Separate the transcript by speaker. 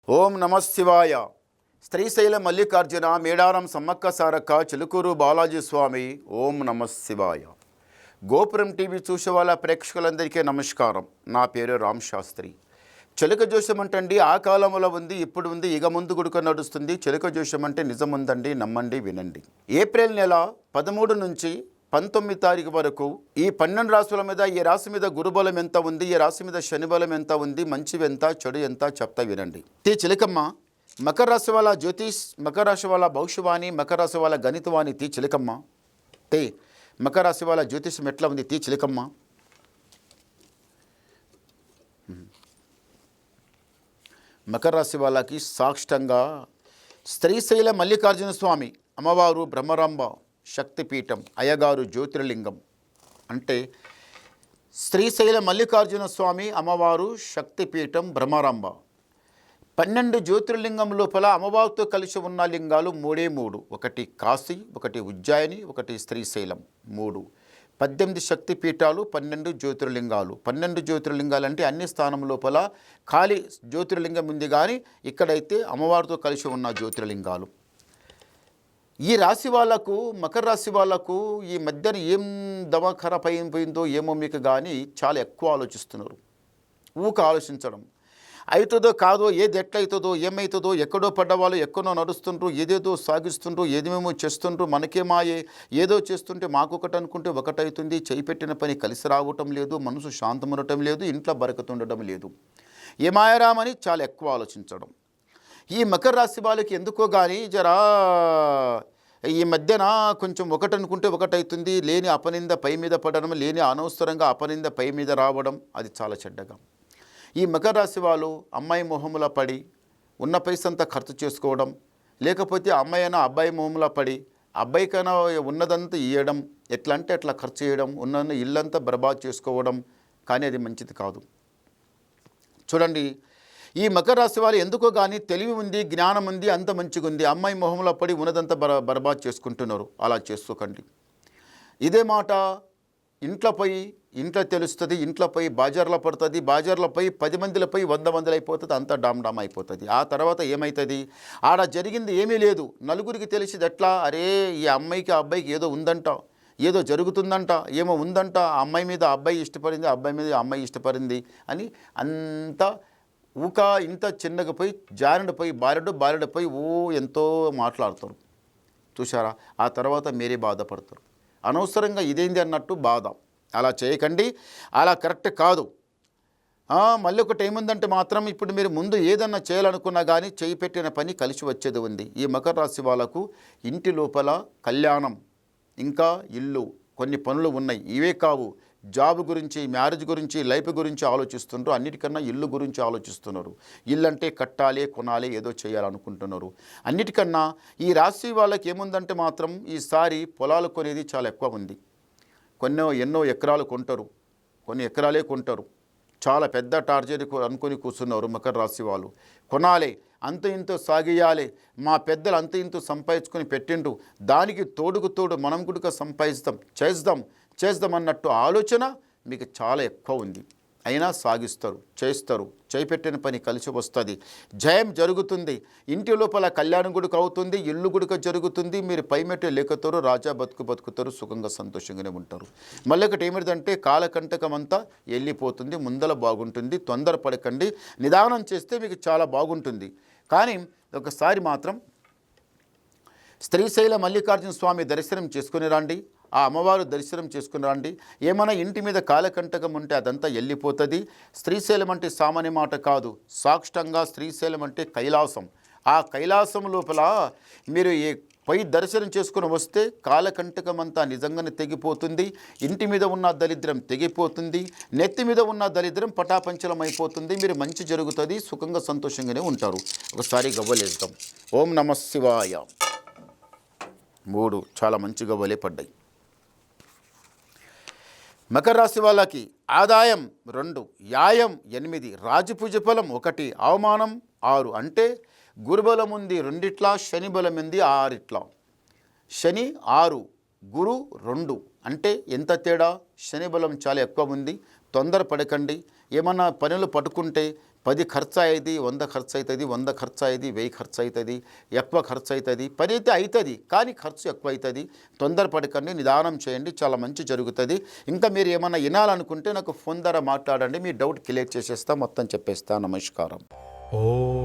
Speaker 1: ఓం నమ శివాయ. శ్రీశైల మల్లికార్జున మేడారం సమ్మక్క సారక్క చిలుకూరు బాలాజీ స్వామి. ఓం నమ శివాయ. గోపురం టీవీ చూసే వాళ్ళ ప్రేక్షకులందరికీ నమస్కారం. నా పేరు రామ్ శాస్త్రి. చిలుక జోషం అంటండి ఆ కాలంలో ఉంది, ఇప్పుడు ఉంది, ఇక ముందు గుడుక నడుస్తుంది. చిలుక జోషం అంటే నిజం ఉందండి, నమ్మండి, వినండి. ఏప్రిల్ నెల 13 నుంచి 19 తారీఖు వరకు ఈ 12 రాశుల మీద ఈ రాశి మీద గురుబలం ఎంత ఉంది, ఈ రాశి మీద శనిబలం ఎంత ఉంది, మంచివి ఎంత, చెడు ఎంత చెప్తా వినండి. టీ చిలకమ్మ మకర రాశి వాళ్ళ జ్యోతిష్, మకర రాశి వాళ్ళ భవిష్యవాణి, మకర రాశి వాళ్ళ గణితవాణి. టీ చిలకమ్మ టీ మకర రాశి వాళ్ళ జ్యోతిషం ఎట్లా ఉంది? టీ చిలకమ్మ. మకర రాశి వాళ్ళకి సాక్షంగా శ్రీశైల మల్లికార్జున స్వామి అమ్మవారు బ్రహ్మరాంబ శక్తిపీఠం అయ్యగారు జ్యోతిర్లింగం. అంటే శ్రీశైల మల్లికార్జున స్వామి అమ్మవారు శక్తిపీఠం బ్రహ్మరాంబ 12 జ్యోతిర్లింగం లోపల అమ్మవారితో కలిసి ఉన్న లింగాలు మూడే మూడు. ఒకటి కాశీ, ఒకటి ఉజ్జయిని, ఒకటి శ్రీశైలం. 3 18 శక్తిపీఠాలు, 12 జ్యోతిర్లింగాలు. 12 జ్యోతిర్లింగాలు అంటే అన్ని స్థానం లోపల ఖాళీ జ్యోతిర్లింగం ఉంది, కానీ ఇక్కడైతే అమ్మవారితో కలిసి ఉన్న జ్యోతిర్లింగాలు. ఈ రాశి వాళ్లకు, మకర రాశి వాళ్లకు ఈ మధ్యన ఏం దవాఖర పోయిందో ఏమో మీకు, కానీ చాలా ఎక్కువ ఆలోచిస్తున్నారు. ఆలోచించడం అవుతుందో కాదో, ఏది ఎట్లయితుందో, ఏమవుతుందో, ఎక్కడో పడ్డవాళ్ళు ఎక్కడో నడుస్తుండ్రు, ఏదేదో సాగిస్తుండ్రు, ఏదేమేమో చేస్తుండ్రు, మనకేమాయే ఏదో చేస్తుంటే మాకొకటి అనుకుంటే ఒకటవుతుంది. చేయి పెట్టిన పని కలిసి రావటం లేదు, మనసు శాంతం ఉండటం లేదు, ఇంట్లో బరకతుండటం లేదు. ఏమాయరామని చాలా ఎక్కువ ఆలోచించడం. ఈ మకర రాశి వాళ్ళకి ఎందుకో కానీ జరా ఈ మధ్యన కొంచెం ఒకటి అనుకుంటే ఒకటవుతుంది. లేని అపనింద పై మీద పడడం, లేని అనవసరంగా అపనింద పై మీద రావడం, అది చాలా చెడ్డగా. ఈ మకర రాశి వాళ్ళు అమ్మాయి మొహముల పడి ఉన్న పైసంతా ఖర్చు చేసుకోవడం, లేకపోతే అమ్మాయి అయినా అబ్బాయి మొహముల పడి అబ్బాయికైనా ఉన్నదంతా ఇవ్వడం, ఎట్లా అంటే అట్లా ఖర్చు చేయడం, ఉన్న ఇల్లంతా బర్బాద్ చేసుకోవడం, కానీ అది మంచిది కాదు. చూడండి, ఈ మకర రాశి వారు ఎందుకో కానీ తెలివి ఉంది, జ్ఞానం ఉంది, అంత మంచిగా ఉంది. అమ్మాయి మొహంలో పడి ఉన్నదంతా బర్బాద్ చేసుకుంటున్నారు. అలా చేసుకోకండి. ఇదే మాట ఇంట్లో తెలుస్తుంది, ఇంట్లో పోయి బాజార్లో పడుతుంది, బాజార్లో పోయి 10 మందిలపై 100 మందిలు అయిపోతుంది, అంతా డామ్ అయిపోతుంది. ఆ తర్వాత ఏమవుతుంది? ఆడ జరిగింది ఏమీ లేదు, నలుగురికి తెలిసింది ఎట్లా, అరే ఈ అమ్మాయికి ఆ అబ్బాయికి ఏదో ఉందంట, ఏదో జరుగుతుందంట, ఏమో ఉందంట, ఆ అమ్మాయి మీద అబ్బాయి ఇష్టపడింది, అబ్బాయి మీద అమ్మాయి ఇష్టపడింది అని అంతా ఇంత చిన్నగా పోయి జారుడిపోయి బారెడిపోయి ఎంతో మాట్లాడతారు. చూసారా? ఆ తర్వాత మీరే బాధపడతారు. అనవసరంగా ఇదేంది అన్నట్టు బాధ. అలా చేయకండి, అలా కరెక్ట్ కాదు. మళ్ళీ ఒకటి ఏముందంటే మాత్రం, ఇప్పుడు మీరు ముందు ఏదన్నా చేయాలనుకున్నా కానీ చేయి పెట్టిన పని కలిసి వచ్చేది ఉంది. ఈ మకర రాశి వాళ్ళకు ఇంటి లోపల కళ్యాణం, ఇంకా ఇల్లు, కొన్ని పనులు ఉన్నాయి. ఇవే కావు, జాబ్ గురించి, మ్యారేజ్ గురించి, లైఫ్ గురించి ఆలోచిస్తున్నారు. అన్నిటికన్నా ఇల్లు గురించి ఆలోచిస్తున్నారు. ఇల్లు అంటే కట్టాలి, కొనాలి, ఏదో చేయాలనుకుంటున్నారు. అన్నిటికన్నా ఈ రాశి వాళ్ళకి ఏముందంటే మాత్రం ఈసారి పొలాలు కొనేది చాలా ఎక్కువ ఉంది. ఎన్నో ఎకరాలు కొంటారు, కొన్ని ఎకరాలే కొంటారు. చాలా పెద్ద టార్గెట్ అనుకొని కూర్చున్నారు మకర రాశి వాళ్ళు. కొనాలి, అంత ఇంత సాగియాలి, మా పెద్దలు అంత ఇంత సంపాదించుకొని పెట్టిండ్రు, దానికి తోడు మనం కూడా చేద్దాం అన్నట్టు ఆలోచన మీకు చాలా ఎక్కువ ఉంది. అయినా సాగిస్తారు, చేస్తారు, చేపెట్టిన పని కలిసి వస్తుంది, జయం జరుగుతుంది. ఇంటి లోపల కళ్యాణం గుడిక అవుతుంది, ఇల్లు గుడిక జరుగుతుంది. మీరు పైమెట్టు లేకతారు, రాజా బతుకుతారు, సుఖంగా సంతోషంగానే ఉంటారు. మళ్ళీ ఒకటి ఏమిటంటే కాలకంటకం అంతా వెళ్ళిపోతుంది. ముందల బాగుంటుంది. తొందర పడకండి, నిదానం చేస్తే మీకు చాలా బాగుంటుంది. కానీ ఒకసారి మాత్రం శ్రీశైల మల్లికార్జున స్వామి దర్శనం చేసుకుని రండి, ఆ అమ్మవారు దర్శనం చేసుకుని రండి. ఏమైనా ఇంటి మీద కాలకంటకం ఉంటే అదంతా వెళ్ళిపోతుంది. శ్రీశైలం అంటే సామాన్య మాట కాదు, సాక్షంగా శ్రీశైలం అంటే కైలాసం. ఆ కైలాసం లోపల మీరు పోయి దర్శనం చేసుకుని వస్తే కాలకంటకం అంతా నిజంగానే తెగిపోతుంది. ఇంటి మీద ఉన్న దరిద్రం తెగిపోతుంది, నెత్తి మీద ఉన్న దరిద్రం పటాపంచలం అయిపోతుంది. మీరు మంచి జరుగుతుంది, సుఖంగా సంతోషంగానే ఉంటారు. ఒకసారి గవ్వలేద్దాం. ఓం నమ శివాయ. 3 చాలా మంచి గవ్వలే పడ్డాయి. మకర రాశి వాళ్ళకి ఆదాయం 2, యాయం 8, రాజపూజ ఫలం 1, అవమానం 6. అంటే గురుబలం ఉంది 2, శని బలం ఉంది 6. శని 6, గురు 2. అంటే ఎంత తేడా? శని బలం చాలా ఎక్కువ ఉంది. తొందర పడకండి. ఏమన్నా పనులు పట్టుకుంటే 10 ఖర్చు అయ్యేది 100 ఖర్చు అవుతుంది, 100 ఖర్చు అయ్యేది 1000 ఖర్చు అవుతుంది, ఎక్కువ ఖర్చు అవుతుంది. పని అయితే అవుతుంది కానీ ఖర్చు ఎక్కువ అవుతుంది. తొందరపడకండి, నిదానం చేయండి, చాలా మంచి జరుగుతుంది. ఇంకా మీరు ఏమన్నా వినాలనుకుంటే నాకు ఫోన్ ద్వారా మాట్లాడండి, మీ డౌట్ క్లియర్ చేసేస్తా, మొత్తం చెప్పేస్తా. నమస్కారం.
Speaker 2: ఓం